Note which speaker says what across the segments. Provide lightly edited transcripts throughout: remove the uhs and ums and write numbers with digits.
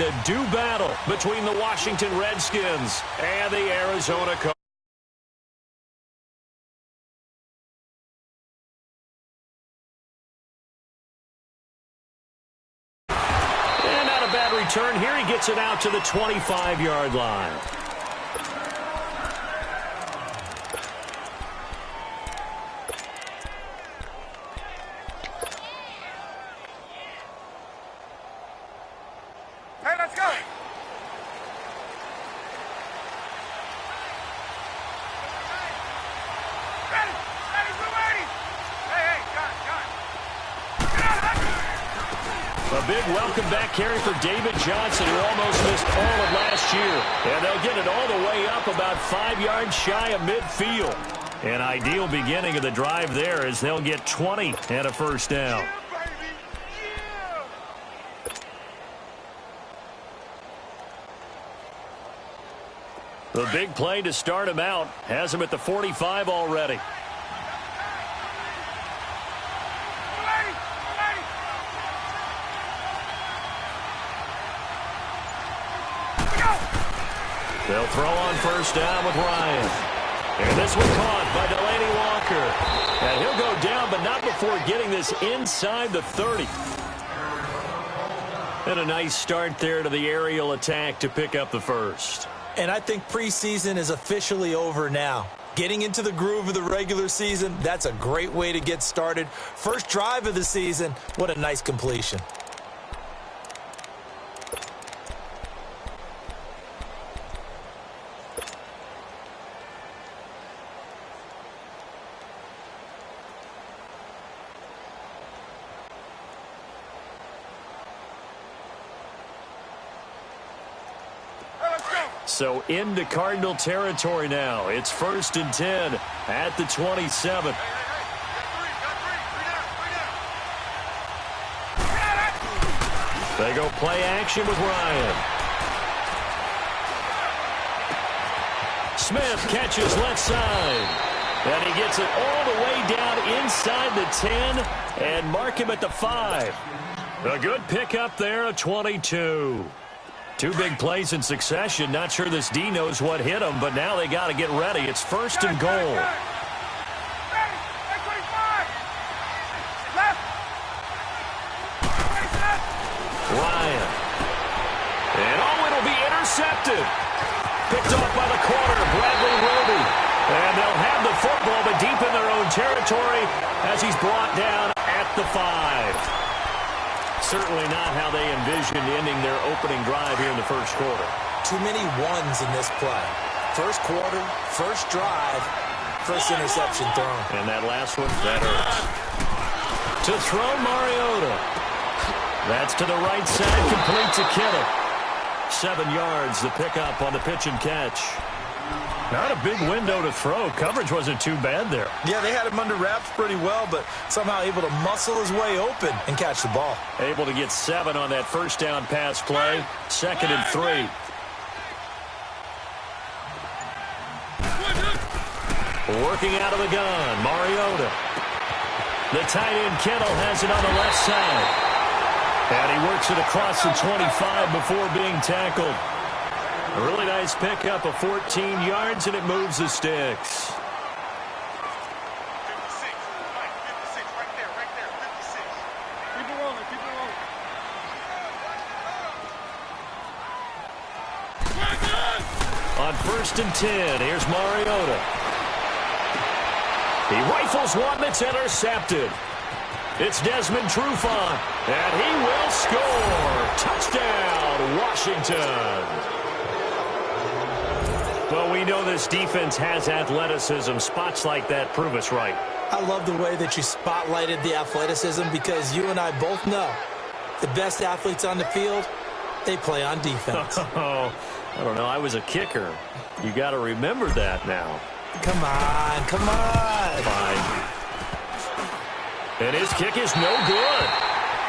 Speaker 1: to do battle between the Washington Redskins and the Arizona Cardinals. And not a bad return here. He gets it out to the 25-yard line. A big welcome back carry for David Johnson, who almost missed all of last year. And they'll get it all the way up about 5 yards shy of midfield. An ideal beginning of the drive there as they'll get 20 and a first down. The big play to start him out has him at the 45 already. They'll throw on first down with Ryan. And this one caught by Delaney Walker. And he'll go down, but not before getting this inside the 30. And a nice start there to the aerial attack to pick up the first.
Speaker 2: And I think preseason is officially over now. Getting into the groove of the regular season, that's a great way to get started. First drive of the season, what a nice completion.
Speaker 1: So into Cardinal territory now. It's 1st and 10 at the 27. They go play action with Ryan. Smith catches left side. And he gets it all the way down inside the 10 and mark him at the 5. A good pickup there, a 22. Two big plays in succession. Not sure this D knows what hit him, but now they got to get ready. It's 1st and goal. Ryan. And it'll be intercepted. Picked off by the corner, Bradley Roby. And they'll have the football, but deep in their own territory as he's brought down at the 5. Certainly not how they envisioned ending their opening drive here in the first quarter.
Speaker 2: Too many ones in this play. First quarter, first drive, first interception thrown.
Speaker 1: And that last one, that hurts. To throw Mariota. That's to the right side, complete to Kittle. 7 yards, the pickup on the pitch and catch. Not a big window to throw. Coverage wasn't too bad there.
Speaker 2: Yeah, they had him under wraps pretty well, but somehow able to muscle his way open and catch the ball.
Speaker 1: Able to get 7 on that first down pass play. 2nd and 3. Working out of the gun, Mariota. The tight end Kittle has it on the left side. And he works it across the 25 before being tackled. A really nice pickup of 14 yards, and it moves the sticks.
Speaker 3: 56, right there, 56. Keep it rolling, keep it rolling.
Speaker 1: On 1st and 10, here's Mariota. He rifles one that's intercepted. It's Desmond Trufant, and he will score. Touchdown, Washington. Well, we know this defense has athleticism. Spots like that prove us right.
Speaker 2: I love the way that you spotlighted the athleticism because you and I both know the best athletes on the field, they play on defense.
Speaker 1: Oh, I don't know. I was a kicker. You got to remember that now.
Speaker 2: Come on, come on.
Speaker 1: Fine. And his kick is no good.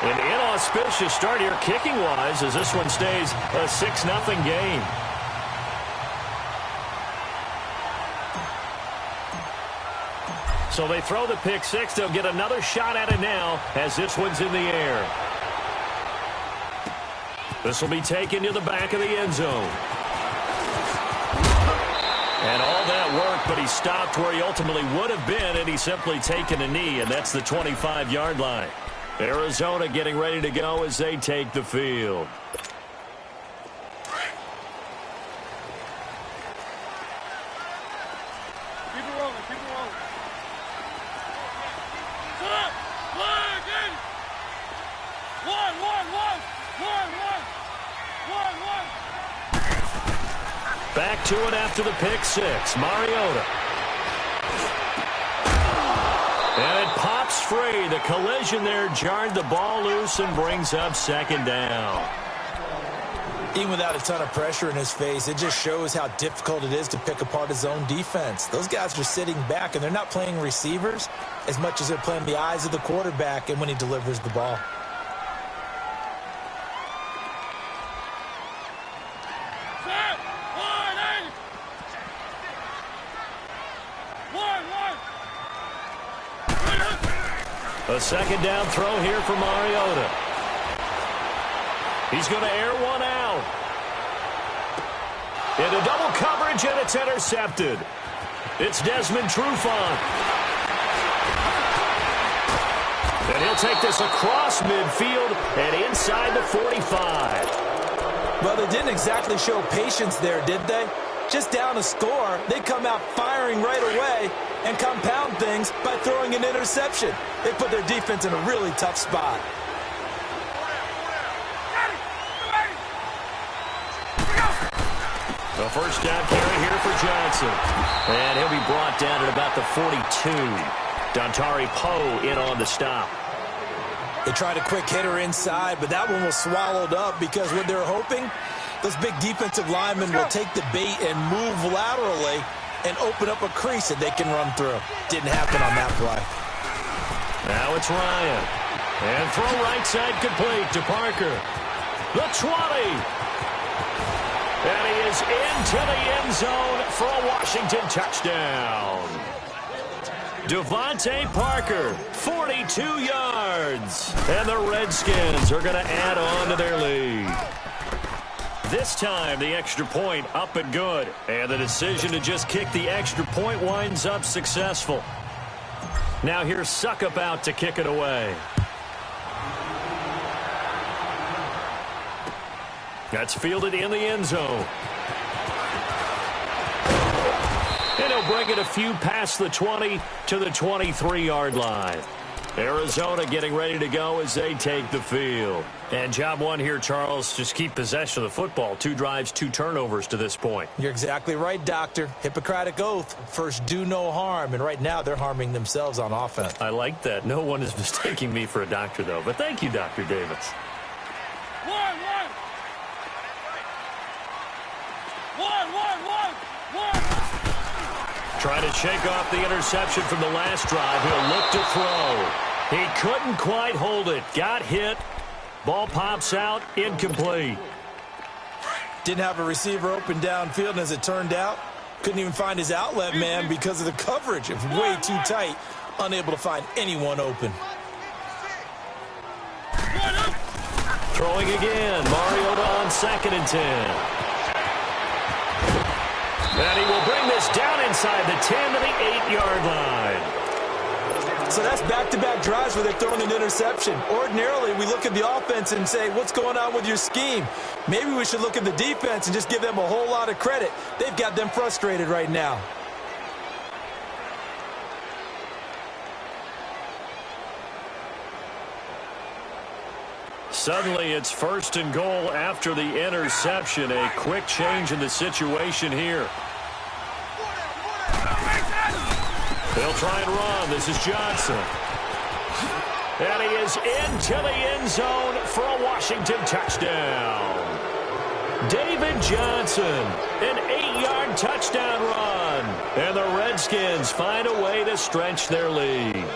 Speaker 1: An inauspicious start here kicking-wise as this one stays a 6-0 game. So they throw the pick six. They'll get another shot at it now as this one's in the air. This will be taken to the back of the end zone. And all that work, but he stopped where he ultimately would have been, and he's simply taken a knee, and that's the 25-yard line. Arizona getting ready to go as they take the field.
Speaker 3: Keep it rolling, keep it rolling. Shut up! One, in! One.
Speaker 1: Back to it after the pick six. Mariota. And it pops free. The collision there jarred the ball loose and brings up second down.
Speaker 2: Even without a ton of pressure in his face, it just shows how difficult it is to pick apart his own defense. Those guys are sitting back, and they're not playing receivers as much as they're playing the eyes of the quarterback and when he delivers the ball.
Speaker 1: A second down throw here for Mariota. He's going to air one out. Into double coverage, and it's intercepted. It's Desmond Trufant. And he'll take this across midfield and inside the 45.
Speaker 2: Well, they didn't exactly show patience there, did they? Just down a score, they come out firing right away and compound things by throwing an interception. They put their defense in a really tough spot.
Speaker 1: The first down carry here for Johnson. And he'll be brought down at about the 42. Dontari Poe in on the stop.
Speaker 2: They tried a quick hitter inside, but that one was swallowed up because what they're hoping, those big defensive linemen will take the bait and move laterally and open up a crease that they can run through. Didn't happen on that play.
Speaker 1: Now it's Ryan. And throw right side complete to Parker. The 20. And he is into the end zone for a Washington touchdown. Devontae Parker, 42 yards. And the Redskins are going to add on to their lead. This time, the extra point up and good. And the decision to just kick the extra point winds up successful. Now here's Suckup out to kick it away. That's fielded in the end zone. And he'll bring it a few past the 20 to the 23-yard line. Arizona getting ready to go as they take the field. And job one here, Charles, just keep possession of the football. 2 drives, 2 turnovers to this point.
Speaker 2: You're exactly right, Doctor. Hippocratic oath. First, do no harm. And right now, they're harming themselves on offense.
Speaker 1: I like that. No one is mistaking me for a doctor, though. But thank you, Dr. Davis.
Speaker 3: One.
Speaker 1: Trying to shake off the interception from the last drive. He'll look to throw. He couldn't quite hold it. Got hit. Ball pops out. Incomplete.
Speaker 2: Didn't have a receiver open downfield, and as it turned out, couldn't even find his outlet man because of the coverage. It was way too tight. Unable to find anyone open.
Speaker 1: Throwing again. Mariota on 2nd and 10. And he will bring this down inside the 10 to the 8-yard line.
Speaker 2: So that's back-to-back drives where they're throwing an interception. Ordinarily, we look at the offense and say, what's going on with your scheme? Maybe we should look at the defense and just give them a whole lot of credit. They've got them frustrated right now.
Speaker 1: Suddenly, it's 1st and goal after the interception. A quick change in the situation here. They'll try and run. This is Johnson. And he is into the end zone for a Washington touchdown. David Johnson, an 8-yard touchdown run. And the Redskins find a way to stretch their lead.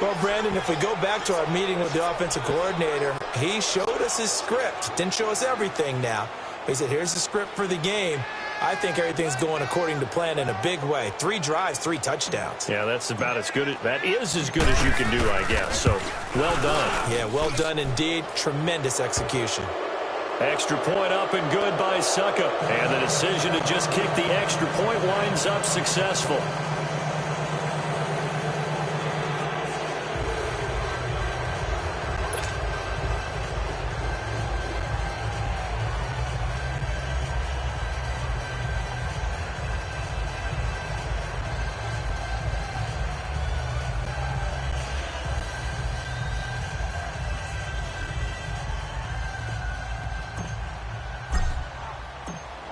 Speaker 2: Well, Brandon, if we go back to our meeting with the offensive coordinator, he showed us his script. Didn't show us everything now. He said, here's the script for the game. I think everything's going according to plan in a big way. 3 drives, 3 touchdowns.
Speaker 1: Yeah, that's about as good. That is as good as you can do, I guess. So, well done.
Speaker 2: Yeah, well done indeed. Tremendous execution.
Speaker 1: Extra point up and good by Suckup. And the decision to just kick the extra point winds up successful.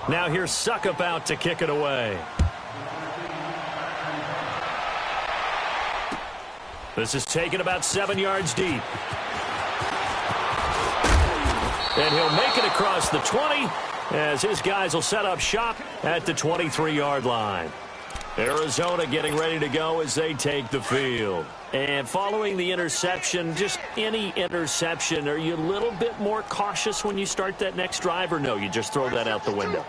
Speaker 1: Now here's Suckup out to kick it away. This is taken about 7 yards deep. And he'll make it across the 20 as his guys will set up shop at the 23-yard line. Arizona getting ready to go as they take the field. And following the interception, just any interception, are you a little bit more cautious when you start that next drive, or no, you just throw that out the window?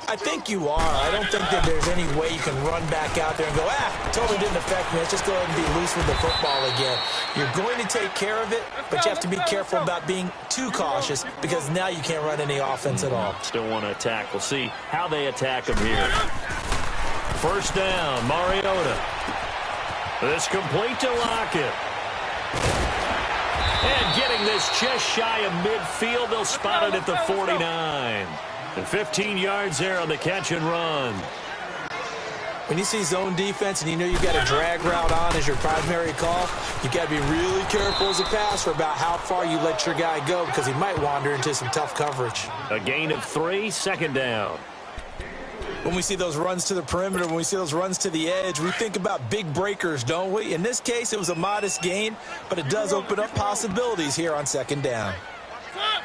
Speaker 2: I think you are. I don't think that there's any way you can run back out there and go, totally didn't affect me. Let's just go ahead and be loose with the football again. You're going to take care of it, but you have to be careful about being too cautious because now you can't run any offense at all.
Speaker 1: Still want to attack. We'll see how they attack him here. First down, Mariota. This complete to Lockett. And getting this just shy of midfield, they'll spot it at the 49. And 15 yards there on the catch and run.
Speaker 2: When you see zone defense and you know you've got a drag route on as your primary call, you've got to be really careful as a passer about how far you let your guy go because he might wander into some tough coverage.
Speaker 1: A gain of 3, second down.
Speaker 2: When we see those runs to the perimeter, when we see those runs to the edge, we think about big breakers, don't we? In this case, it was a modest gain, but it does open up possibilities here on second down.
Speaker 3: One.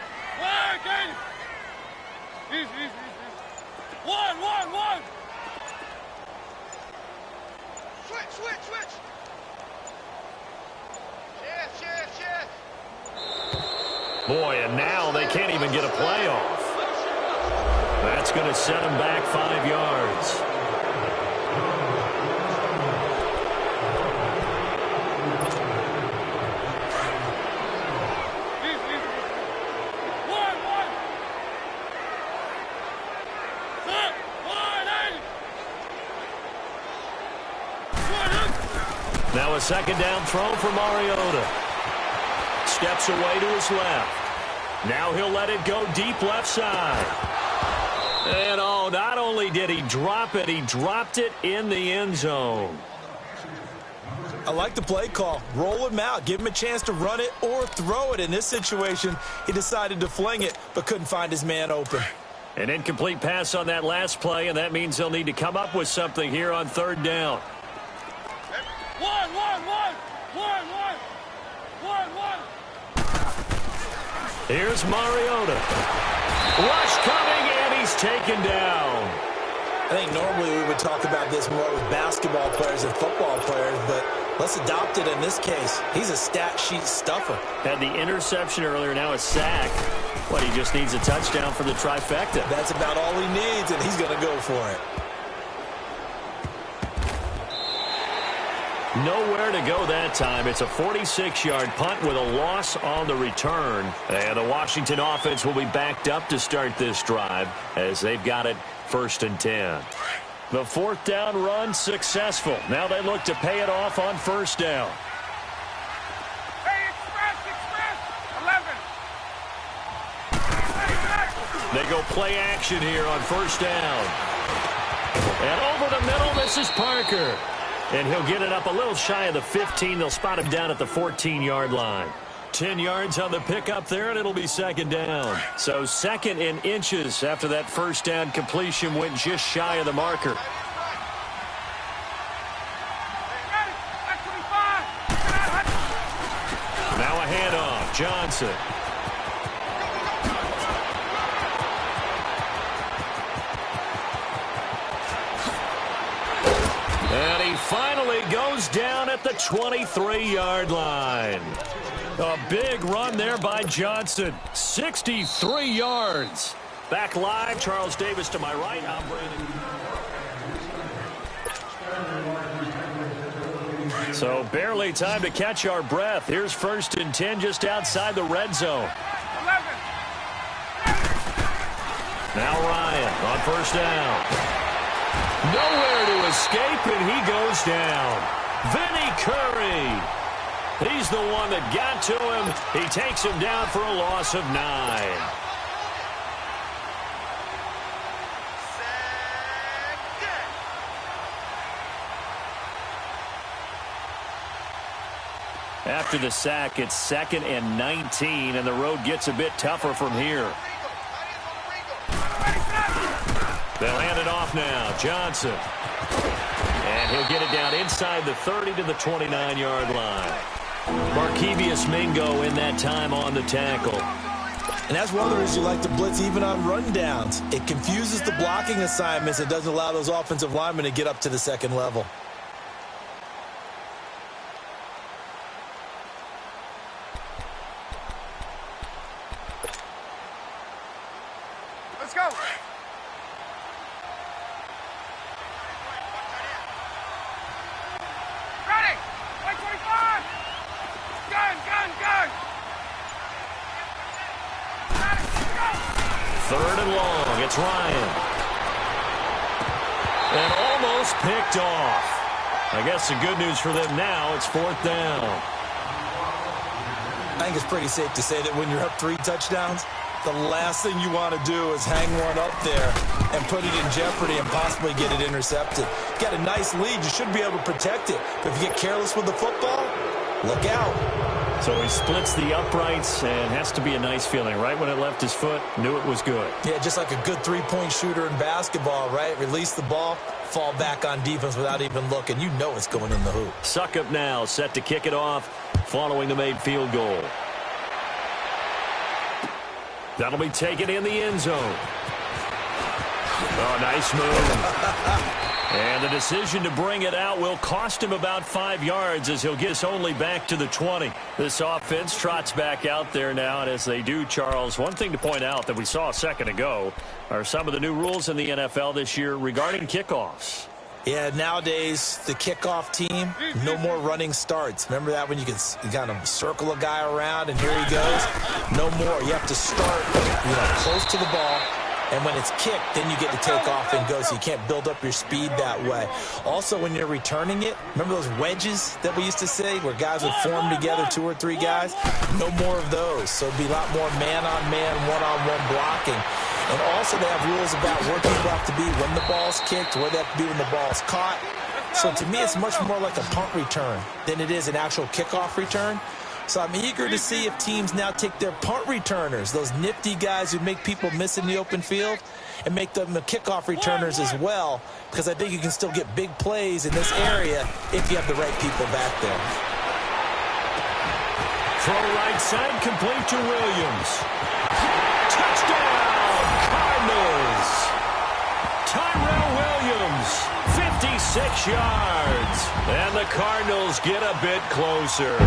Speaker 3: Switch. Yes.
Speaker 1: Boy, and now they can't even get a play off. That's going to set him back 5 yards. Now a second down throw for Mariota. Steps away to his left. Now he'll let it go deep left side. And not only did he drop it, he dropped it in the end zone.
Speaker 2: I like the play call. Roll him out. Give him a chance to run it or throw it. In this situation, he decided to fling it, but couldn't find his man open.
Speaker 1: An incomplete pass on that last play, and that means they'll need to come up with something here on third down.
Speaker 3: One.
Speaker 1: Here's Mariota. Rush coming, and he's taken down.
Speaker 2: I think normally we would talk about this more with basketball players and football players, but let's adopt it in this case. He's a stat sheet stuffer.
Speaker 1: Had the interception earlier, now a sack. What, he just needs a touchdown for the trifecta.
Speaker 2: That's about all he needs, and he's going to go for it.
Speaker 1: Nowhere to go that time. It's a 46-yard punt with a loss on the return. And the Washington offense will be backed up to start this drive as they've got it 1st and 10. The fourth down run successful. Now they look to pay it off on first down.
Speaker 3: Hey, express. 11.
Speaker 1: They go play action here on first down. And over the middle, this is Parker. And he'll get it up a little shy of the 15. They'll spot him down at the 14-yard line. 10 yards on the pickup there, and it'll be second down. So second in inches after that first down completion went just shy of the marker. Now a handoff. Johnson. And he finally goes down at the 23-yard line. A big run there by Johnson. 63 yards. Back live, Charles Davis to my right. I'm Brandon. So barely time to catch our breath. Here's 1st and 10 just outside the red zone.
Speaker 3: 11.
Speaker 1: Now Ryan on first down. Nowhere to escape, and he goes down. Vinny Curry. He's the one that got to him. He takes him down for a loss of 9. After the sack, it's 2nd and 19, and the road gets a bit tougher from here. They'll hand it off now. Johnson. And he'll get it down inside the 30 to the 29-yard line. Markevius Mingo in that time on the tackle.
Speaker 2: And that's one of the reasons you like to blitz even on rundowns. It confuses the blocking assignments. It doesn't allow those offensive linemen to get up to the second level.
Speaker 3: Let's go. Ready. 125. Gun.
Speaker 1: Third and long. It's Ryan. And almost picked off. I guess the good news for them now, it's 4th down.
Speaker 2: I think it's pretty safe to say that when you're up 3 touchdowns, the last thing you want to do is hang one up there and put it in jeopardy and possibly get it intercepted. You got a nice lead. You should be able to protect it. But if you get careless with the football, look out.
Speaker 1: So he splits the uprights and has to be a nice feeling. Right when it left his foot, knew it was good.
Speaker 2: Yeah, just like a good 3-point shooter in basketball, right? Release the ball, fall back on defense without even looking. You know it's going in the hoop.
Speaker 1: Suckup now, set to kick it off following the made field goal. That'll be taken in the end zone. Oh, nice move. And the decision to bring it out will cost him about 5 yards as he'll get us only back to the 20. This offense trots back out there now, and as they do, Charles, one thing to point out that we saw a second ago are some of the new rules in the NFL this year regarding kickoffs.
Speaker 2: Yeah, nowadays, the kickoff team, no more running starts. Remember that when you kind of circle a guy around and here he goes? No more. You have to start, close to the ball. And when it's kicked, then you get to take off and go, so you can't build up your speed that way. Also, when you're returning it, remember those wedges that we used to say where guys would form together, 2 or 3 guys? No more of those. So it'd be a lot more man-on-man, one-on-one blocking. And also they have rules about where people have to be when the ball's kicked, where they have to be when the ball's caught. So to me, it's much more like a punt return than it is an actual kickoff return. So I'm eager to see if teams now take their punt returners, those nifty guys who make people miss in the open field, and make them the kickoff returners as well, because I think you can still get big plays in this area if you have the right people back there.
Speaker 1: Throw right side, complete to Williams. Touchdown, Cardinals. Tyrell Williams, 56 yards. And the Cardinals get a bit closer.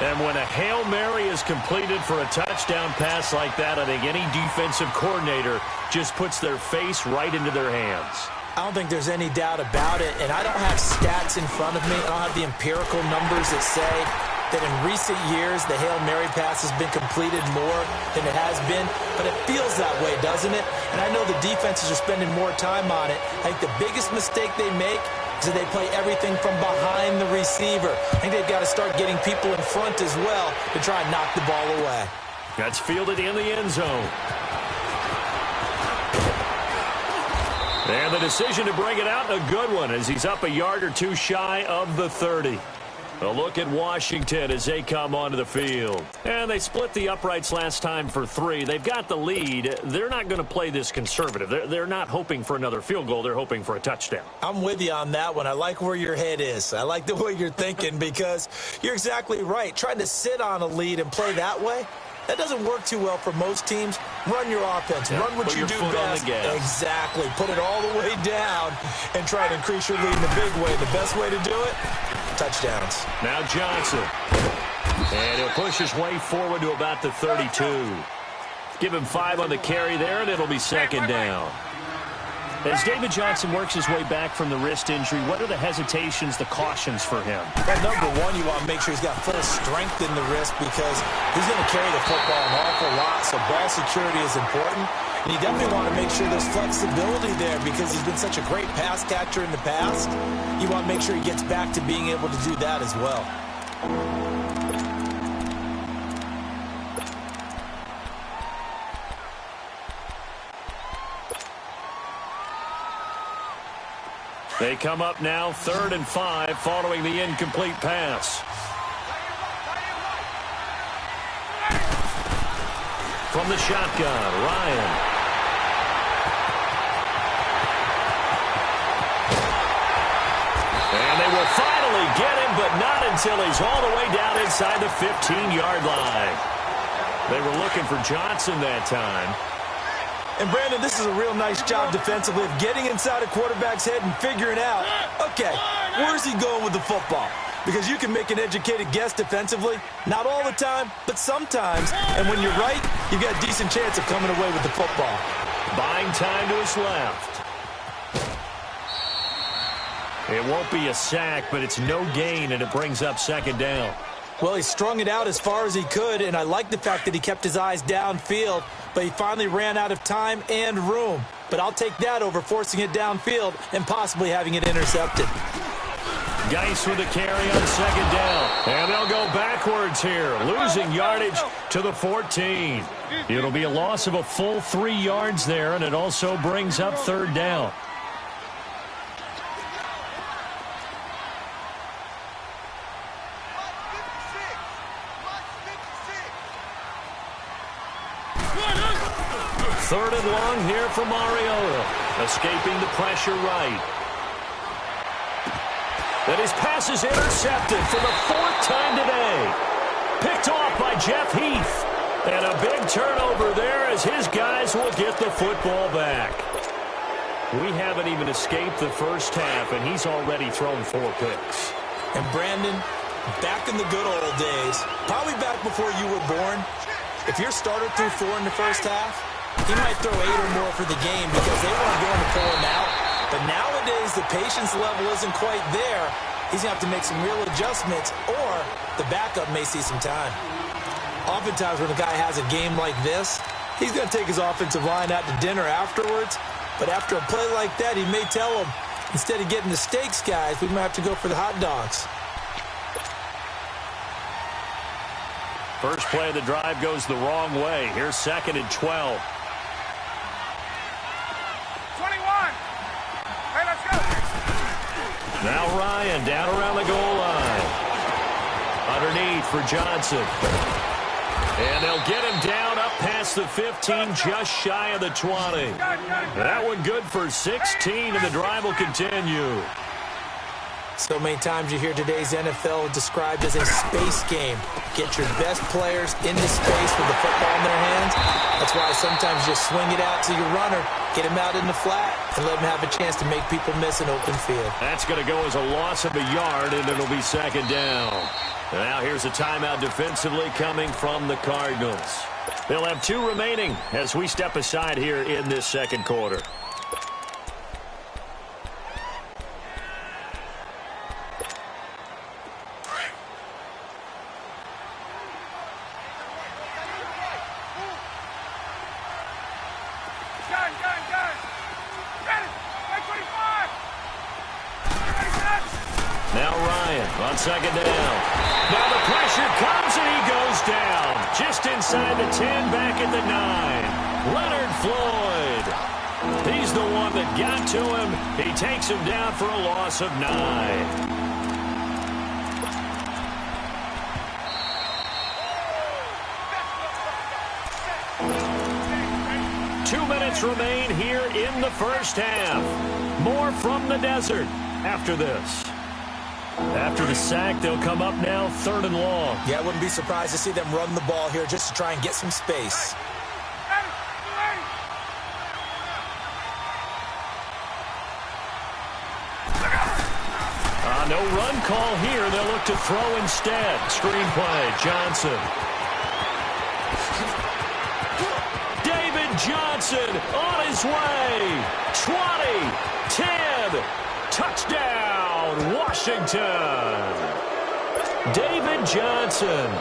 Speaker 1: And when a Hail Mary is completed for a touchdown pass like that, I think any defensive coordinator just puts their face right into their hands.
Speaker 2: I don't think there's any doubt about it, and I don't have stats in front of me. I don't have the empirical numbers that say that in recent years the Hail Mary pass has been completed more than it has been, but it feels that way, doesn't it? And I know the defenses are spending more time on it. I think the biggest mistake they make is that they play everything from behind the receiver. I think they've got to start getting people in front as well to try and knock the ball away.
Speaker 1: That's fielded in the end zone. And the decision to bring it out, a good one, as he's up a yard or 2 shy of the 30. A look at Washington as they come onto the field. And they split the uprights last time for 3. They've got the lead. They're not going to play this conservative. They're not hoping for another field goal. They're hoping for a touchdown.
Speaker 2: I'm with you on that one. I like where your head is. I like the way you're thinking because you're exactly right. Trying to sit on a lead and play that way, that doesn't work too well for most teams. Run your offense. Run what you do best. Exactly. Put it all the way down and try to increase your lead in the big way. The best way to do it, touchdowns.
Speaker 1: Now Johnson. And he'll push his way forward to about the 32. Give him 5 on the carry there, and it'll be 2nd down. As David Johnson works his way back from the wrist injury, what are the hesitations, the cautions for him?
Speaker 2: Well, number one, you want to make sure he's got full strength in the wrist because he's going to carry the football an awful lot, so ball security is important. And you definitely want to make sure there's flexibility there because he's been such a great pass catcher in the past. You want to make sure he gets back to being able to do that as well.
Speaker 1: They come up now 3rd and 5 following the incomplete pass. From the shotgun, Ryan. And they will finally get him, but not until he's all the way down inside the 15-yard line. They were looking for Johnson that time.
Speaker 2: And, Brandon, this is a real nice job defensively of getting inside a quarterback's head and figuring out, okay, where's he going with the football? Because you can make an educated guess defensively. Not all the time, but sometimes. And when you're right, you've got a decent chance of coming away with the football.
Speaker 1: Buying time to his left. It won't be a sack, but it's no gain, and it brings up 2nd down.
Speaker 2: Well, he strung it out as far as he could, and I like the fact that he kept his eyes downfield, but he finally ran out of time and room. But I'll take that over forcing it downfield and possibly having it intercepted.
Speaker 1: Geis with the carry on 2nd down. And they'll go backwards here, losing yardage to the 14. It'll be a loss of a full 3 yards there, and it also brings up 3rd down. Third and long here for Mariota, escaping the pressure right. And his pass is intercepted for the 4th time today. Picked off by Jeff Heath. And a big turnover there as his guys will get the football back. We haven't even escaped the first half, and he's already thrown 4 picks.
Speaker 2: And Brandon, back in the good old days, probably back before you were born, if your starter threw 4 in the first half, he might throw 8 or more for the game because they weren't going to pull him out. But nowadays, the patience level isn't quite there. He's going to have to make some real adjustments, or the backup may see some time. Oftentimes, when a guy has a game like this, he's going to take his offensive line out to dinner afterwards. But after a play like that, he may tell them, instead of getting the steaks, guys, we might have to go for the hot dogs.
Speaker 1: First play of the drive goes the wrong way. Here's 2nd and 12.
Speaker 3: 21. Hey, let's go.
Speaker 1: Now Ryan down around the goal line. Underneath for Johnson. And they'll get him down up past the 15, just shy of the 20. That one good for 16, and the drive will continue.
Speaker 2: So many times you hear today's NFL described as a space game. Get your best players into space with the football in their hands. That's why sometimes you just swing it out to your runner, get him out in the flat, and let him have a chance to make people miss an open field.
Speaker 1: That's going to go as a loss of a yard, and it'll be 2nd down. And now here's a timeout defensively coming from the Cardinals. They'll have 2 remaining as we step aside here in this 2nd quarter. Now Ryan on 2nd down. Now the pressure comes and he goes down. Just inside the 10, back at the 9. Leonard Floyd. He's the one that got to him. He takes him down for a loss of 9. Remain here in the first half. More from the desert after this. After the sack, they'll come up now 3rd and long.
Speaker 2: Yeah, I wouldn't be surprised to see them run the ball here just to try and get some space.
Speaker 1: No run call here. They'll look to throw instead. Screenplay, Johnson. Johnson on his way. 20, 10, touchdown, Washington. David Johnson,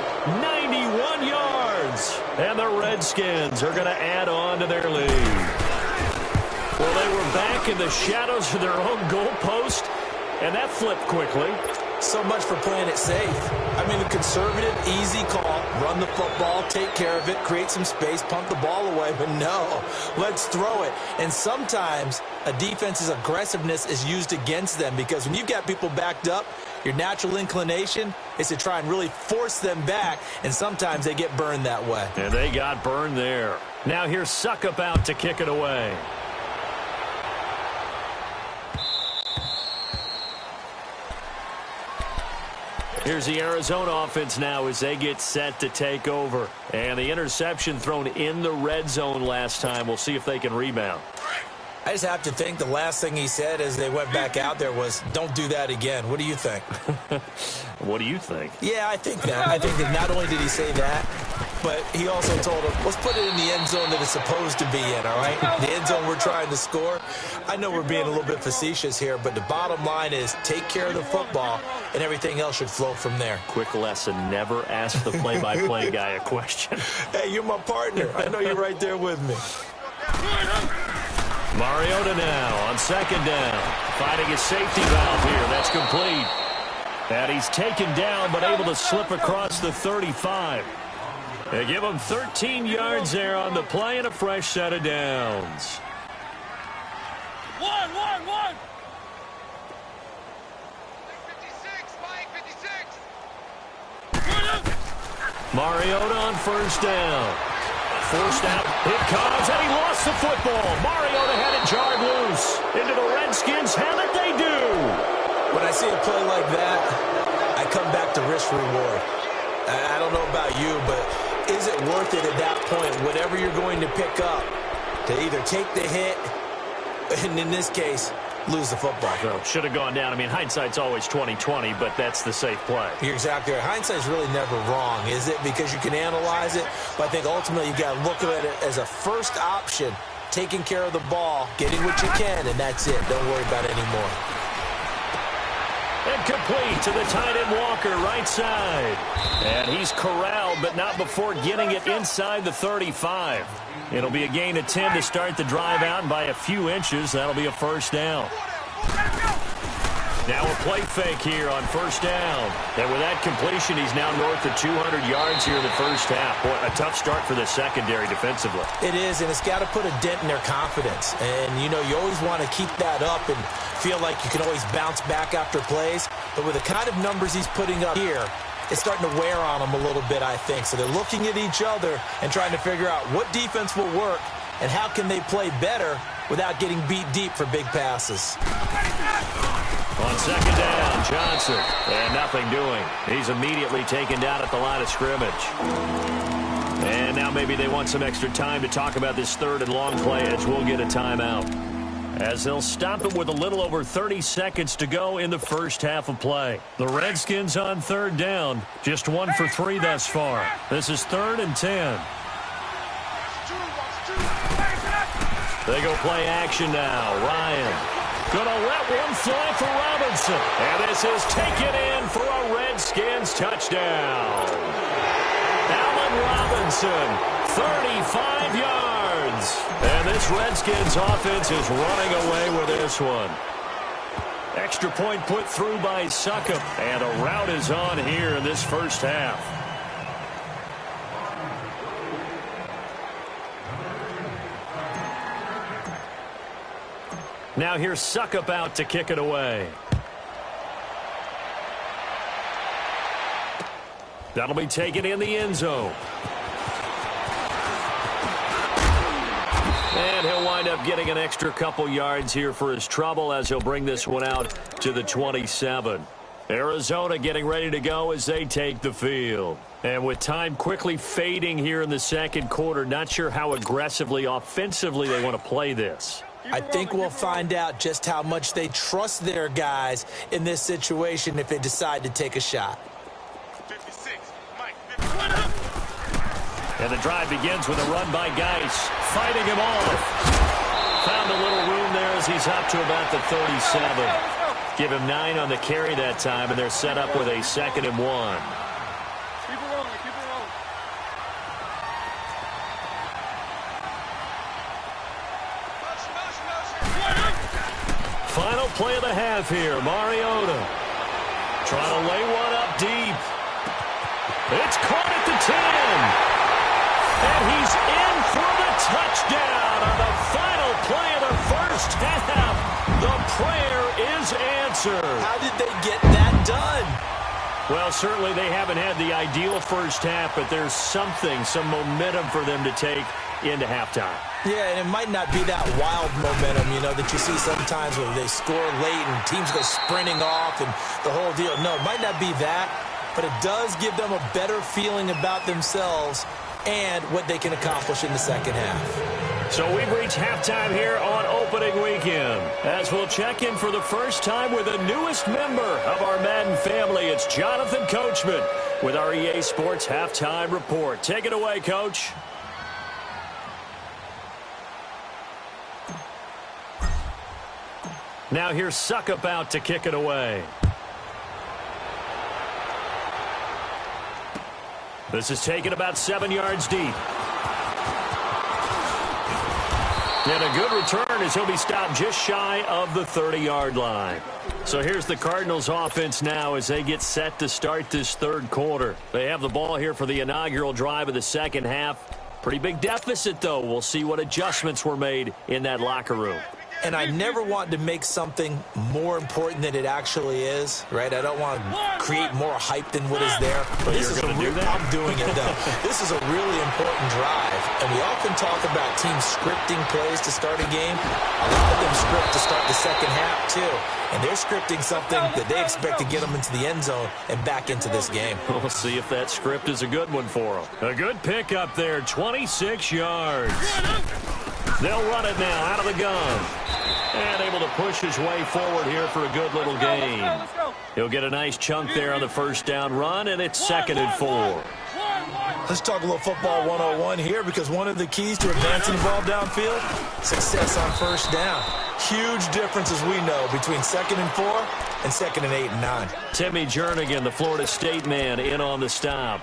Speaker 1: 91 yards. And the Redskins are going to add on to their lead. back in the shadows of their own goalpost, and that flipped quickly.
Speaker 2: So much for playing it safe. I mean, the conservative, easy call, run the football, take care of it, create some space, pump the ball away, but no, let's throw it. And sometimes a defense's aggressiveness is used against them because when you've got people backed up, your natural inclination is to try and really force them back, and sometimes they get burned that way.
Speaker 1: And they got burned there. Now here's Suckup out to kick it away. Here's the Arizona offense now as they get set to take over. And the interception thrown in the red zone last time. We'll see if they can rebound.
Speaker 2: I just have to think the last thing he said as they went back out there was, don't do that again. What do you think?
Speaker 1: What do you think?
Speaker 2: Yeah, I think that. I think that not only did he say that, but he also told him, let's put it in the end zone that it's supposed to be in, all right? The end zone we're trying to score. I know we're being a little bit facetious here, but the bottom line is take care of the football, and everything else should flow from there.
Speaker 1: Quick lesson, never ask the play-by-play guy a question.
Speaker 2: Hey, you're my partner. I know you're right there with me.
Speaker 1: Mariota now on second down. Finding a safety valve here. That's complete. And he's taken down but able to slip across the 35. They give him 13 yards there on the play and a fresh set of downs.
Speaker 3: One. 56.
Speaker 1: Mariota on first down. Forced out. It comes, and he lost the football. Mariota had it jarred loose. Into the Redskins. Have it they do.
Speaker 2: When I see a play like that, I come back to risk reward. I don't know about you, but is it worth it at that point, whatever you're going to pick up, to either take the hit, and in this case, lose the football?
Speaker 1: So, should have gone down. I mean, hindsight's always 20/20, but that's the safe play.
Speaker 2: You're exactly right. Hindsight's really never wrong, is it? Because you can analyze it, but I think ultimately you got to look at it as a first option, taking care of the ball, getting what you can, and that's it. Don't worry about it anymore.
Speaker 1: And complete to the tight end Walker, right side. And he's corralled, but not before getting it inside the 35. It'll be a gain of 10 to start the drive out, and by a few inches, that'll be a first down. Now a play fake here on first down. And with that completion, he's now north of 200 yards here in the first half. Boy, a tough start for the secondary defensively.
Speaker 2: It is, and it's got to put a dent in their confidence. And, you know, you always want to keep that up and feel like you can always bounce back after plays. But with the kind of numbers he's putting up here, it's starting to wear on them a little bit, I think. So they're looking at each other and trying to figure out what defense will work and how can they play better without getting beat deep for big passes.
Speaker 1: On second down, Johnson. And nothing doing. He's immediately taken down at the line of scrimmage. And now maybe they want some extra time to talk about this third and long play as we'll get a timeout. As they'll stop it with a little over 30 seconds to go in the first half of play. The Redskins on third down, just 1 for 3 thus far. This is 3rd and 10. They go play action now. Ryan gonna let one fly for Robinson. And this is taken in for a Redskins touchdown. Allen Robinson, 35 yards. And this Redskins offense is running away with this one. Extra point put through by Suckup. And a rout is on here in this first half. Now here's Suckup out to kick it away. That'll be taken in the end zone. And he'll wind up getting an extra couple yards here for his trouble as he'll bring this one out to the 27. Arizona getting ready to go as they take the field. And with time quickly fading here in the second quarter, not sure how aggressively, offensively they want to play this.
Speaker 2: I think we'll find out just how much they trust their guys in this situation if they decide to take a shot.
Speaker 3: 56. Mike, 51.
Speaker 1: And the drive begins with a run by Geis, fighting him off. Found a little room there as he's up to about the 37. Give him 9 on the carry that time, and they're set up with a 2nd and 1.
Speaker 3: Keep it rolling. Keep it rolling. Motion.
Speaker 1: Final play of the half here. Mariota trying to lay one up deep. It's caught at the 10. And he's in for the touchdown on the final play of the first half. The prayer is answered.
Speaker 2: How did they get that done?
Speaker 1: Well, certainly they haven't had the ideal first half, but there's something, some momentum for them to take into halftime.
Speaker 2: Yeah, and it might not be that wild momentum, you know, that you see sometimes when they score late and teams go sprinting off and the whole deal. No, it might not be that, but it does give them a better feeling about themselves and what they can accomplish in the second half.
Speaker 1: So we've reached halftime here on opening weekend. As we'll check in for the first time with the newest member of our Madden family, it's Jonathan Coachman with our EA Sports Halftime Report. Take it away, Coach. Now here's Suckup out to kick it away. This is taken about 7 yards deep. And a good return as he'll be stopped just shy of the 30-yard line. So here's the Cardinals offense now as they get set to start this third quarter. They have the ball here for the inaugural drive of the second half. Pretty big deficit, though. We'll see what adjustments were made in that locker room.
Speaker 2: And I never want to make something more important than it actually is, right? I don't want to create more hype than what is there.
Speaker 1: But you're going to do that?
Speaker 2: I'm doing it, though. This is a really important drive. And we often talk about teams scripting plays to start a game. A lot of them script to start the second half, too. And they're scripting something that they expect to get them into the end zone and back into this game.
Speaker 1: We'll see if that script is a good one for them. A good pick up there, 26 yards. They'll run it now out of the gun. And able to push his way forward here for a good little gain. He'll get a nice chunk there on the first down run, and it's 2nd and 4.
Speaker 2: Let's talk a little football 101 here, because one of the keys to advancing the ball downfield, success on first down. Huge difference, as we know, between 2nd and 4 and 2nd and 8 and 9.
Speaker 1: Timmy Jernigan, the Florida State man, in on the stop.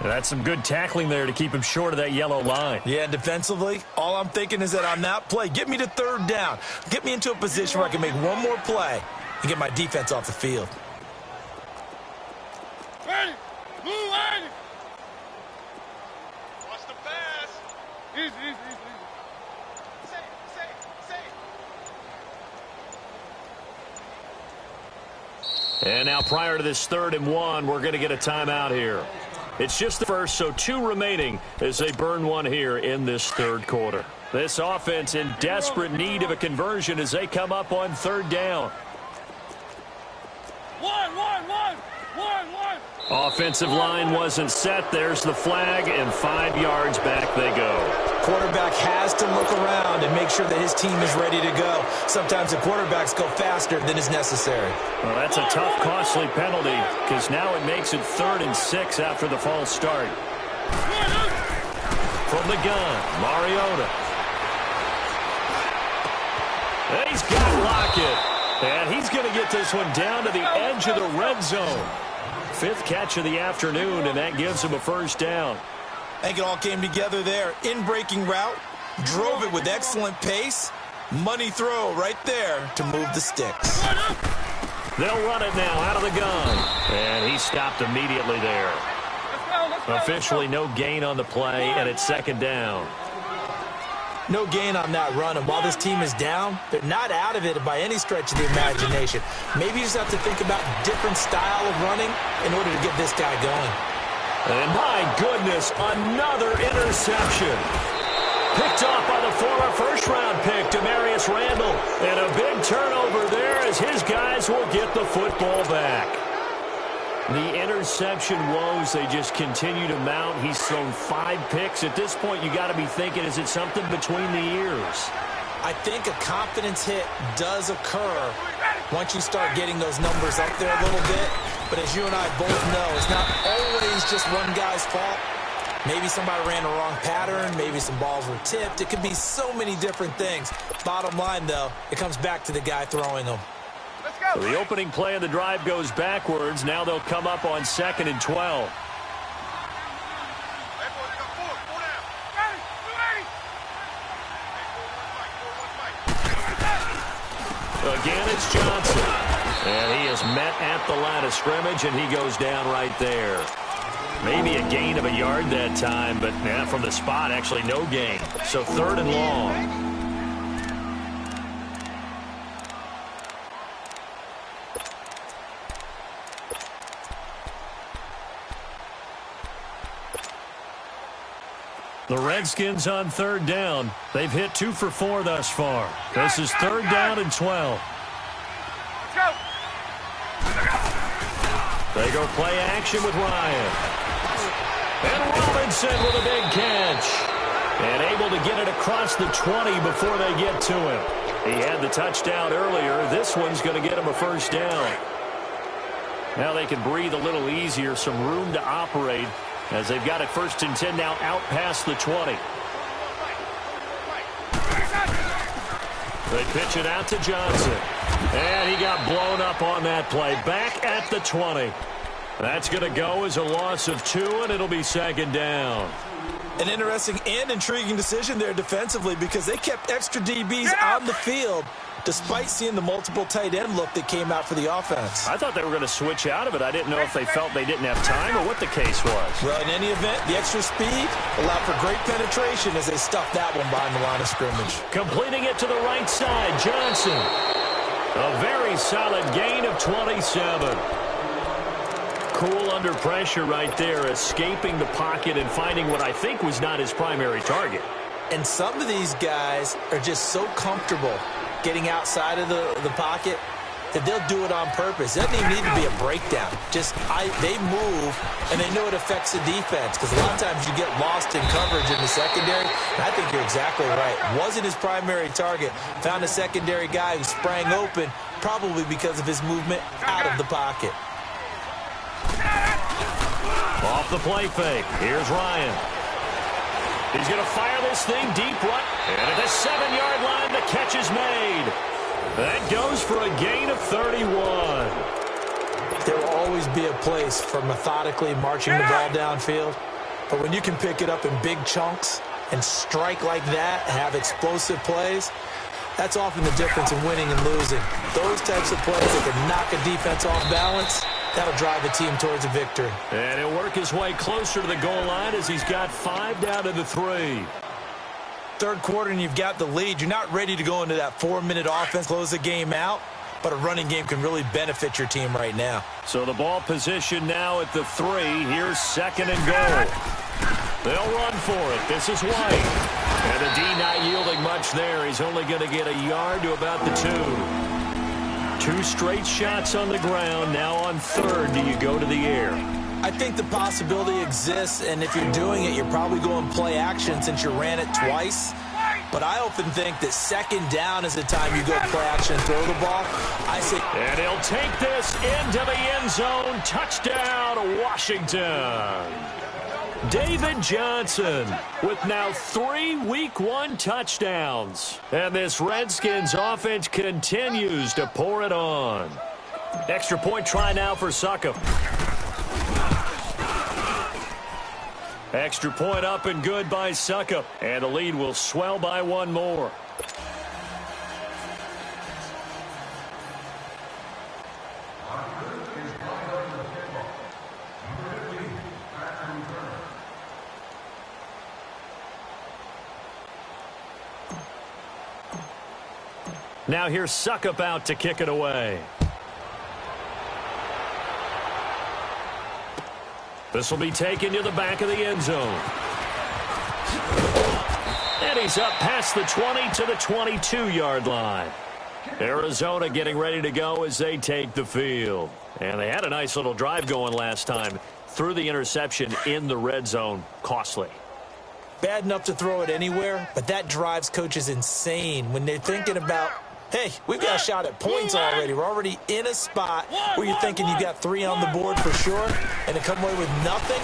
Speaker 1: That's some good tackling there to keep him short of that yellow line.
Speaker 2: Yeah, defensively, all I'm thinking is that on that play, get me to third down. Get me into a position where I can make one more play and get my defense off the field.
Speaker 3: Ready. Move, ready. Watch the pass. Easy. Safe.
Speaker 1: And now prior to this 3rd and 1, we're going to get a timeout here. It's just the first, so 2 remaining as they burn one here in this third quarter. This offense in desperate need of a conversion as they come up on 3rd down.
Speaker 3: One.
Speaker 1: Offensive line wasn't set. There's the flag, and 5 yards back they go.
Speaker 2: Quarterback has to look around and make sure that his team is ready to go. Sometimes the quarterbacks go faster than is necessary.
Speaker 1: Well, that's a tough, costly penalty because now it makes it 3rd and 6 after the false start. From the gun, Mariota. He's got Lockett, and he's going to get this one down to the edge of the red zone. 5th catch of the afternoon, and that gives him a first down.
Speaker 2: I think it all came together there. In-breaking route, drove it with excellent pace. Money throw right there to move the sticks.
Speaker 1: They'll run it now out of the gun. And he stopped immediately there. Officially no gain on the play, and it's 2nd down.
Speaker 2: No gain on that run, and while this team is down, they're not out of it by any stretch of the imagination. Maybe you just have to think about different style of running in order to get this guy going.
Speaker 1: And my goodness, another interception. Picked off by the former first-round pick, Demarius Randall. And a big turnover there as his guys will get the football back. The interception woes, they just continue to mount. He's thrown 5 picks. At this point, you got to be thinking, is it something between the ears?
Speaker 2: I think a confidence hit does occur once you start getting those numbers up there a little bit. But as you and I both know, it's not always just one guy's fault. Maybe somebody ran the wrong pattern. Maybe some balls were tipped. It could be so many different things. Bottom line, though, it comes back to the guy throwing them.
Speaker 1: So the opening play of the drive goes backwards. Now they'll come up on 2nd and 12. Again, it's Johnson. And he is met at the line of scrimmage, and he goes down right there. Maybe a gain of a yard that time, but from the spot, actually no gain. So 3rd and long. The Redskins on 3rd down. They've hit 2 for 4 thus far. This is 3rd down and 12.
Speaker 3: Let's go.
Speaker 1: They go play action with Ryan. And Robinson with a big catch. And able to get it across the 20 before they get to him. He had the touchdown earlier. This one's going to get him a 1st down. Now they can breathe a little easier, some room to operate, as they've got it 1st and 10 now out past the 20. They pitch it out to Johnson. And he got blown up on that play. Back at the 20. That's going to go as a loss of 2, and it'll be 2nd down.
Speaker 2: An interesting and intriguing decision there defensively, because they kept extra DBs on the field despite seeing the multiple tight end look that came out for the offense.
Speaker 1: I thought they were going to switch out of it. I didn't know if they felt they didn't have time or what the case was.
Speaker 2: Well, in any event, the extra speed allowed for great penetration as they stuffed that one behind the line of scrimmage.
Speaker 1: Completing it to the right side, Johnson. A very solid gain of 27. Cool under pressure right there, escaping the pocket and finding what I think was not his primary target.
Speaker 2: And some of these guys are just so comfortable getting outside of the pocket that they'll do it on purpose. It doesn't even need to be a breakdown. They move, and they know it affects the defense, because a lot of times you get lost in coverage in the secondary. And I think you're exactly right. Wasn't his primary target. Found a secondary guy who sprang open, probably because of his movement out of the pocket.
Speaker 1: Off the play fake. Here's Ryan. He's going to fire this thing deep right. And at the 7-yard line, the catch is made. That goes for a gain of 31.
Speaker 2: There will always be a place for methodically marching the ball downfield. But when you can pick it up in big chunks and strike like that, have explosive plays, that's often the difference in winning and losing. Those types of plays that can knock a defense off balance, that'll drive a team towards a victory.
Speaker 1: And he'll work his way closer to the goal line as he's got 5 down to the 3.
Speaker 2: 3rd quarter and you've got the lead. You're not ready to go into that 4-minute offense, close the game out, but a running game can really benefit your team right now.
Speaker 1: So the ball position now at the 3. Here's 2nd and goal. They'll run for it. This is White. And the D not yielding much there. He's only going to get a yard to about the 2. 2 straight shots on the ground. Now on 3rd, do you go to the air?
Speaker 2: I think the possibility exists, and if you're doing it, you're probably going play action since you ran it twice. But I often think that 2nd down is the time you go play action and throw the ball.
Speaker 1: And he'll take this into the end zone. Touchdown, Washington. David Johnson with now 3 Week 1 touchdowns. And this Redskins offense continues to pour it on. Extra point try now for Succop. Extra point up and good by Succop. And the lead will swell by 1 more. Now here's Succop out to kick it away. This will be taken to the back of the end zone. And he's up past the 20 to the 22-yard line. Arizona getting ready to go as they take the field. And they had a nice little drive going last time. Threw the interception in the red zone. Costly.
Speaker 2: Bad enough to throw it anywhere, but that drives coaches insane when they're thinking about, hey, we've got a shot at points already. We're already in a spot where you're thinking you got 3 on the board for sure, and to come away with nothing,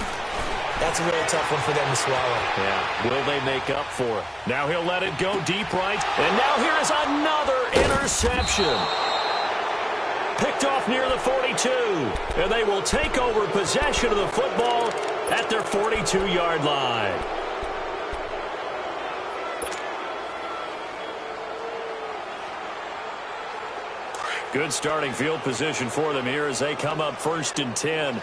Speaker 2: that's a really tough one for them to swallow.
Speaker 1: Yeah, will they make up for it? Now he'll let it go deep right, and now here is another interception. Picked off near the 42, and they will take over possession of the football at their 42-yard line. Good starting field position for them here as they come up 1st and 10.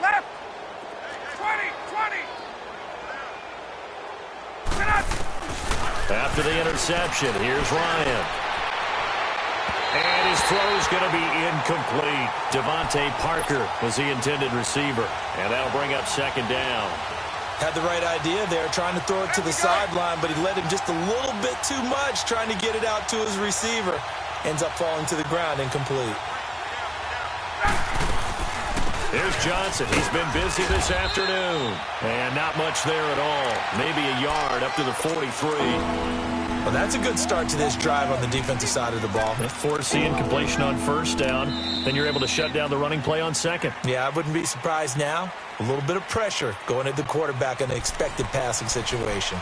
Speaker 3: Left. 20.
Speaker 1: After the interception, here's Ryan. And his throw is going to be incomplete. Devontae Parker was the intended receiver. And that'll bring up 2nd down.
Speaker 2: Had the right idea there, trying to throw it to the sideline, but he let him just a little bit too much, trying to get it out to his receiver. Ends up falling to the ground, incomplete.
Speaker 1: Here's Johnson. He's been busy this afternoon. And not much there at all. Maybe a yard up to the 43.
Speaker 2: Well, that's a good start to this drive on the defensive side of the ball.
Speaker 1: Force the incompletion on 1st down. Then you're able to shut down the running play on 2nd.
Speaker 2: Yeah, I wouldn't be surprised now. A little bit of pressure going at the quarterback in an expected passing situation.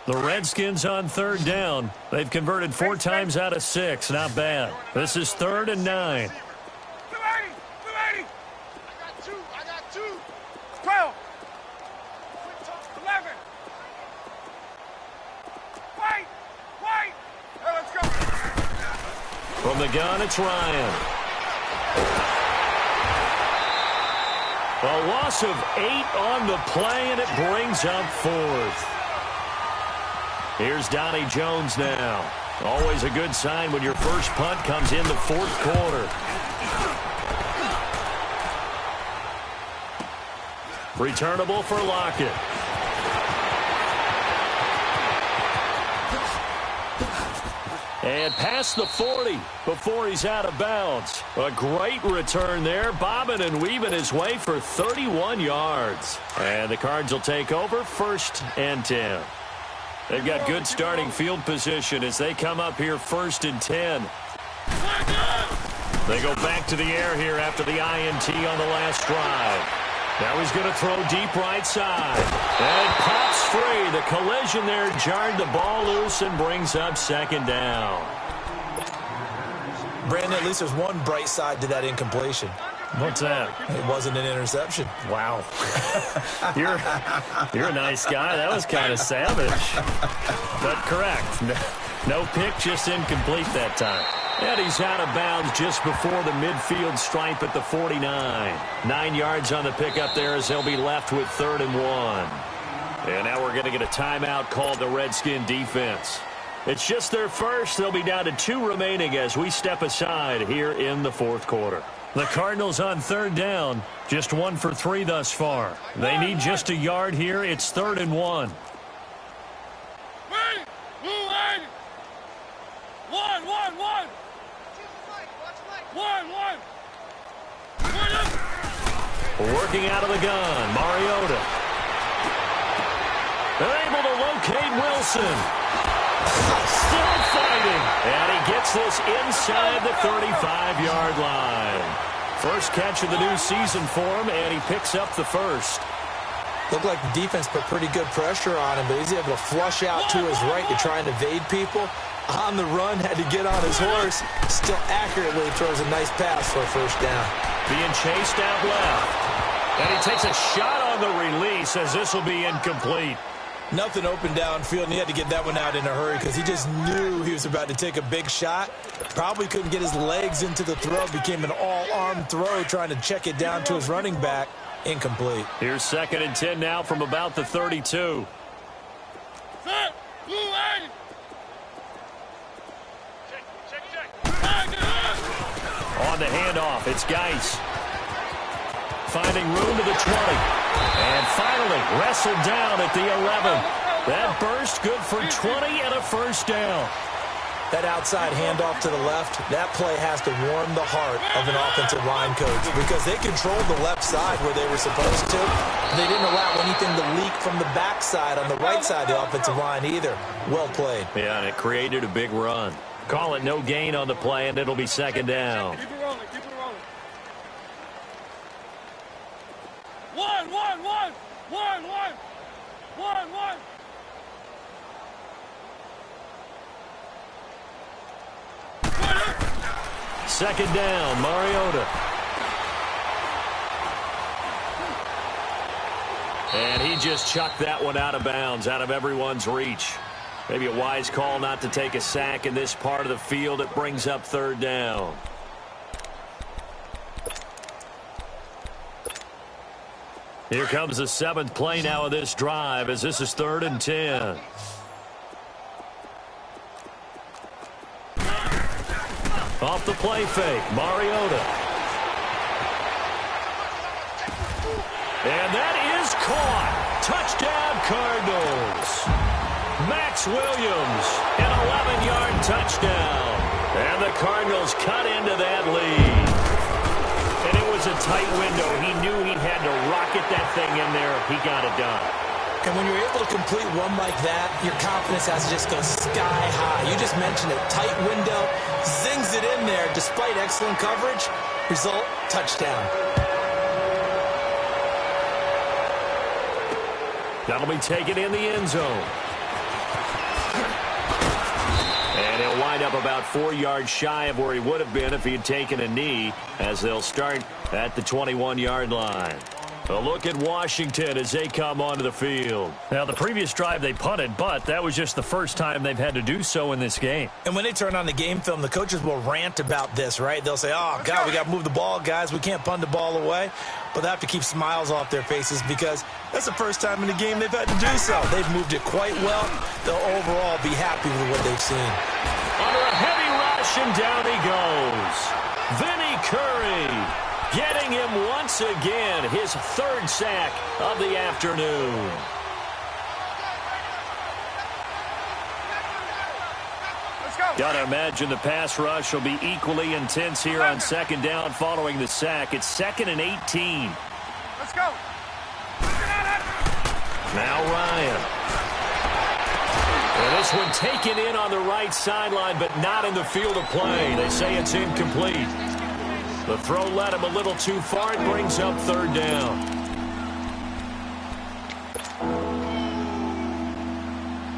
Speaker 1: The Redskins on 3rd down. They've converted 4 times out of 6. Not bad. This is 3rd and 9.
Speaker 3: 280. I got two. 12. 11. Wait. Hey, let's go.
Speaker 1: From the gun, it's Ryan. A loss of 8 on the play, and it brings up 4th. Here's Donnie Jones now. Always a good sign when your first punt comes in the 4th quarter. Returnable for Lockett. And past the 40 before he's out of bounds. A great return there, bobbing and weaving his way for 31 yards. And the Cards will take over 1st and 10. They've got good starting field position as they come up here 1st and 10. They go back to the air here after the INT on the last drive. Now he's going to throw deep right side. And it pops free. The collision there jarred the ball loose and brings up 2nd down.
Speaker 2: Brandon, at least there's one bright side to that incompletion.
Speaker 1: What's that?
Speaker 2: It wasn't an interception.
Speaker 1: Wow. You're a nice guy. That was kind of savage. But correct. No pick, just incomplete that time. And he's out of bounds just before the midfield stripe at the 49. 9 yards on the pickup there as they'll be left with 3rd and 1. And now we're going to get a timeout called the Redskin defense. It's just their first. They'll be down to 2 remaining as we step aside here in the 4th quarter. The Cardinals on 3rd down, just 1 for 3 thus far. They need just a yard here. It's 3rd and 1. Working out of the gun, Mariota. They're able to locate Wilson. Still fighting. And he gets this inside the 35-yard line. First catch of the new season for him, and he picks up the 1st.
Speaker 2: Looked like the defense put pretty good pressure on him, but he's able to flush out to his right to try and evade people. On the run, had to get on his horse. Still accurately throws a nice pass for a 1st down.
Speaker 1: Being chased out left. And he takes a shot on the release as this will be incomplete.
Speaker 2: Nothing open downfield, and he had to get that one out in a hurry because he just knew he was about to take a big shot. Probably couldn't get his legs into the throw. Became an all-arm throw trying to check it down to his running back. Incomplete.
Speaker 1: Here's 2nd and 10 now from about the 32. On the handoff, it's Geis. Finding room to the 20. And finally wrestled down at the 11. That burst good for 20 and a 1st down.
Speaker 2: That outside handoff to the left, that play has to warm the heart of an offensive line coach because they controlled the left side where they were supposed to. They didn't allow anything to leak from the backside on the right side of the offensive line either. Well played.
Speaker 1: Yeah, and it created a big run. Call it no gain on the play, and it'll be 2nd down.
Speaker 3: Keep it rolling. Keep it rolling. 1.
Speaker 1: second down, Mariota. And he just chucked that one out of bounds, out of everyone's reach. Maybe a wise call not to take a sack in this part of the field. It brings up third down. Here comes the 7th play now of this drive as this is 3rd and 10. Off the play fake, Mariota. And that is caught. Touchdown, Cardinals. Max Williams, an 11-yard touchdown. And the Cardinals cut into that lead. And it was a tight window. He knew he had to rocket that thing in there. He got it done.
Speaker 2: And when you're able to complete one like that, your confidence has to just go sky high. You just mentioned it. Tight window, zings it in there despite excellent coverage. Result, touchdown.
Speaker 1: That'll be taken in the end zone. And he'll wind up about 4 yards shy of where he would have been if he had taken a knee, as they'll start at the 21-yard line. A look at Washington as they come onto the field.
Speaker 4: Now, the previous drive they punted, but that was just the first time they've had to do so in this game.
Speaker 2: And when they turn on the game film, the coaches will rant about this, right? They'll say, oh, God, we got to move the ball, guys. We can't punt the ball away. But they have to keep smiles off their faces because that's the first time in the game they've had to do so. They've moved it quite well. They'll overall be happy with what they've seen.
Speaker 1: Under a heavy rush, and down he goes. Vinny Curry. Getting him once again, his 3rd sack of the afternoon.
Speaker 3: Let's go.
Speaker 1: Got to imagine the pass rush will be equally intense here on 2nd down following the sack. It's 2nd and 18.
Speaker 3: Let's go.
Speaker 1: Now Ryan. And this one taken in on the right sideline, but not in the field of play. They say it's incomplete. The throw led him a little too far. It brings up 3rd down.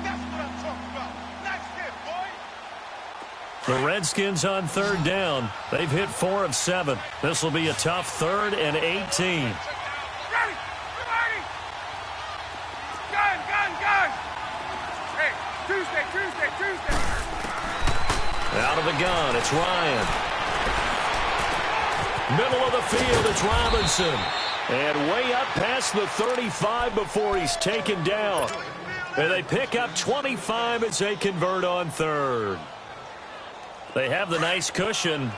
Speaker 3: That's what I'm talking about. Nice hit, boy.
Speaker 4: The Redskins on 3rd down. They've hit 4 of 7. This will be a tough 3rd and 18.
Speaker 3: Ready. Ready. Gun. Hey, Tuesday.
Speaker 1: Out of the gun, it's Ryan. Middle of the field, it's Robinson. And way up past the 35 before he's taken down. And they pick up 25 as they convert on 3rd.
Speaker 4: They have the nice cushion.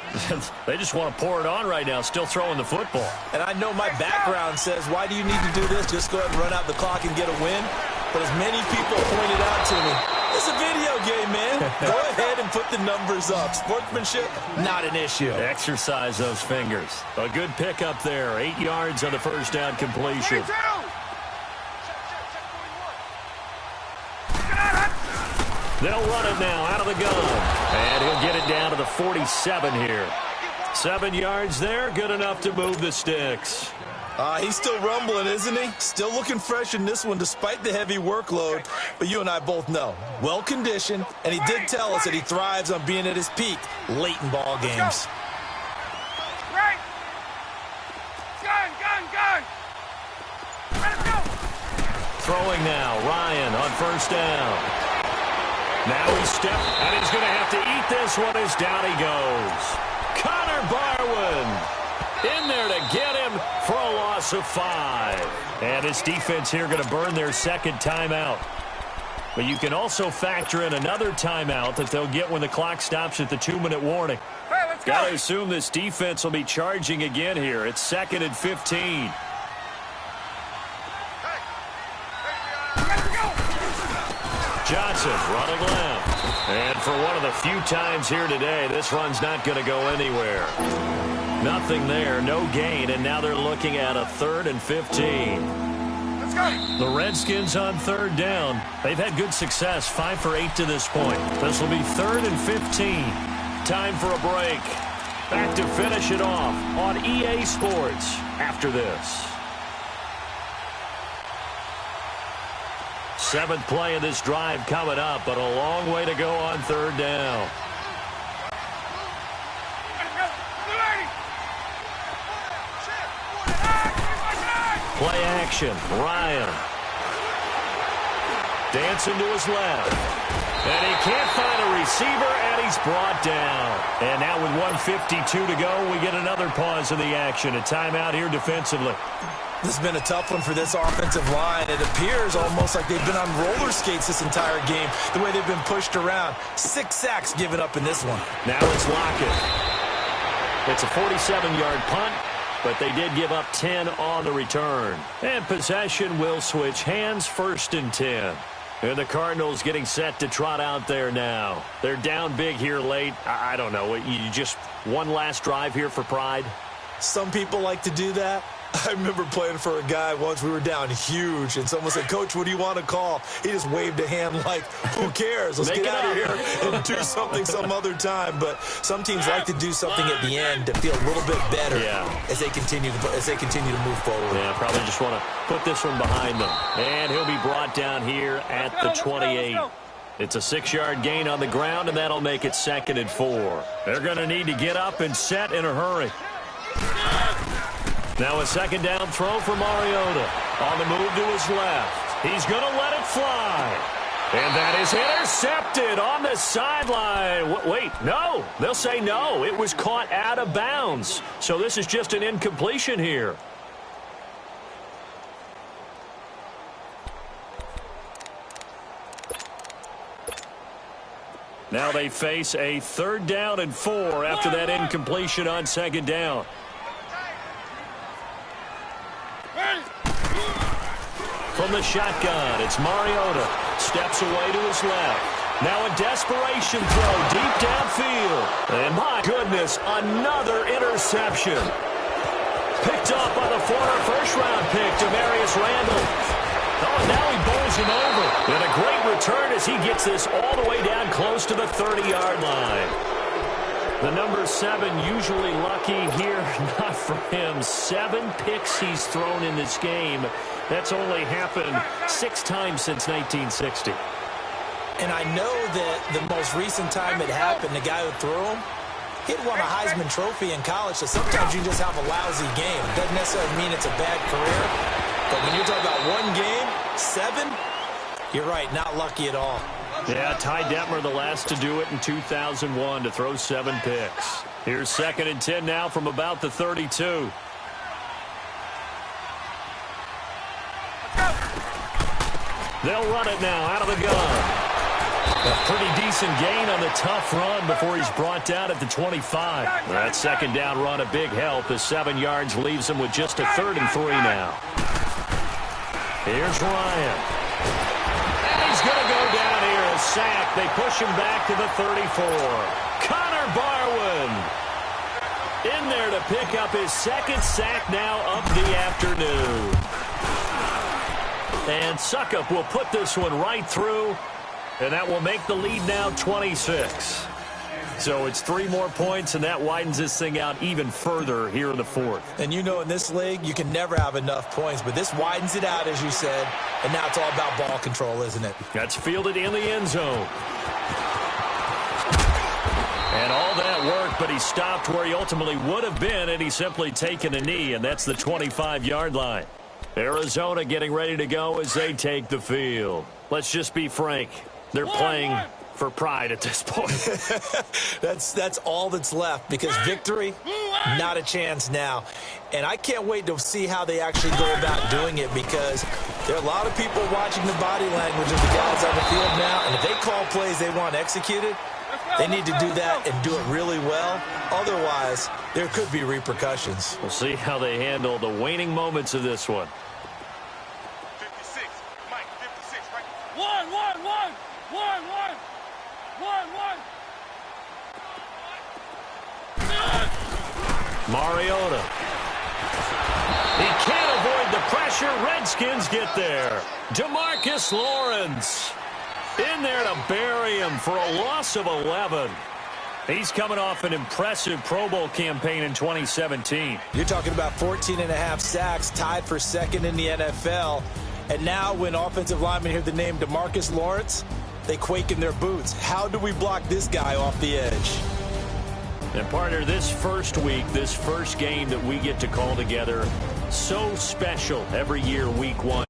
Speaker 4: They just want to pour it on right now, still throwing the football.
Speaker 2: And I know my background says, why do you need to do this? Just go ahead and run out the clock and get a win. But as many people pointed out to me, it's a video game, man. Go ahead and put the numbers up. Sportsmanship, not an issue.
Speaker 1: Exercise those fingers. A good pickup there. 8 yards on the first down completion.
Speaker 3: 22.
Speaker 1: They'll run it now out of the gun. And he'll get it down to the 47 here. 7 yards there, good enough to move the sticks.
Speaker 2: He's still rumbling, isn't he? Still looking fresh in this one despite the heavy workload. But you and I both know, well-conditioned, and he did tell us that he thrives on being at his peak late in ball games.
Speaker 3: Right. Gun. Let's go.
Speaker 1: Throwing now, Ryan on first down. Now he's stepped, and he's going to have to eat this one as down he goes. Connor Barwin in there to get him for a loss of 5. And his defense here going to burn their 2nd timeout. But you can also factor in another timeout that they'll get when the clock stops at the 2-minute warning.
Speaker 3: Hey, let's go.
Speaker 1: Got to assume this defense will be charging again here. It's 2nd and 15. Johnson running left. And for one of the few times here today, this run's not going to go anywhere. Nothing there, no gain, and now they're looking at a 3rd and 15.
Speaker 3: Let's go.
Speaker 4: The Redskins on 3rd down. They've had good success, 5 for 8 to this point. This will be 3rd and 15.
Speaker 1: Time for a break. Back to finish it off on EA Sports after this. 7th play of this drive coming up, but a long way to go on 3rd down. action. Ryan. Dancing to his left. And he can't find a receiver, and he's brought down. And now with 1:52 to go, we get another pause in the action. A timeout here defensively.
Speaker 2: This has been a tough one for this offensive line. It appears almost like they've been on roller skates this entire game, the way they've been pushed around. 6 sacks given up in this one.
Speaker 1: Now it's Lockett. It's a 47-yard punt, but they did give up 10 on the return. And possession will switch hands, 1st and 10. And the Cardinals getting set to trot out there now. They're down big here late. I don't know. You just one last drive here for pride?
Speaker 2: Some people like to do that. I remember playing for a guy once. We were down huge, and someone said, "Coach, what do you want to call?" He just waved a hand like, "Who cares? Let's get out of here and do something some other time." But some teams like to do something at the end to feel a little bit better as they continue to move forward.
Speaker 1: Yeah, probably just want to put this one behind them. And he'll be brought down here at the 28. It's a 6-yard gain on the ground, and that'll make it 2nd and 4. They're going to need to get up and set in a hurry. Now a 2nd down throw for Mariota. On the move to his left. He's going to let it fly. And that is intercepted on the sideline. Wait, no. They'll say no. It was caught out of bounds. So this is just an incompletion here. Now they face a 3rd down and 4 after that incompletion on 2nd down. From the shotgun, it's Mariota. Steps away to his left. Now a desperation throw deep downfield. And my goodness, another interception. Picked off by the former first-round pick, Demarius Randall. Oh, now he bowls him over. And a great return as he gets this all the way down close to the 30-yard line. The number 7 usually lucky here, not for him. 7 picks he's thrown in this game. That's only happened 6 times since 1960.
Speaker 2: And I know that the most recent time it happened, the guy who threw him, he'd won a Heisman Trophy in college, so sometimes you just have a lousy game. It doesn't necessarily mean it's a bad career. But when you're talking about one game, 7, you're right, not lucky at all.
Speaker 1: Yeah, Ty Detmer, the last to do it in 2001, to throw 7 picks. Here's 2nd and 10 now from about the 32. They'll run it now out of the gun. A pretty decent gain on the tough run before he's brought down at the 25. That 2nd down run a big help as 7 yards leaves him with just a 3rd and 3 now. Here's Ryan. And he's going to go down here, a sack. They push him back to the 34. Connor Barwin in there to pick up his 2nd sack now of the afternoon. And Suckup will put this one right through, and that will make the lead now 26. So it's 3 more points, and that widens this thing out even further here in the 4th.
Speaker 2: And you know in this league, you can never have enough points, but this widens it out, as you said, and now it's all about ball control, isn't it?
Speaker 1: That's fielded in the end zone. And all that work, but he stopped where he ultimately would have been, and he's simply taken a knee, and that's the 25-yard line. Arizona getting ready to go as they take the field. Let's just be frank. They're playing for pride at this point.
Speaker 2: That's all that's left, because victory, not a chance now. And I can't wait to see how they actually go about doing it, because there are a lot of people watching the body language of the guys on the field now, and if they call plays they want executed, they need to do that and do it really well. Otherwise, there could be repercussions.
Speaker 1: We'll see how they handle the waning moments of this one.
Speaker 3: 56, Mike, 56, right? 1, 1, 1, 1, 1, 1, 1.
Speaker 1: Mariota. He can't avoid the pressure. Redskins get there. DeMarcus Lawrence in there to bury him for a loss of 11. He's coming off an impressive Pro Bowl campaign in 2017.
Speaker 2: You're talking about 14.5 sacks, tied for 2nd in the NFL. And now when offensive linemen hear the name DeMarcus Lawrence, they quake in their boots. How do we block this guy off the edge?
Speaker 4: And partner, this first week, this first game that we get to call together, so special every year, week one.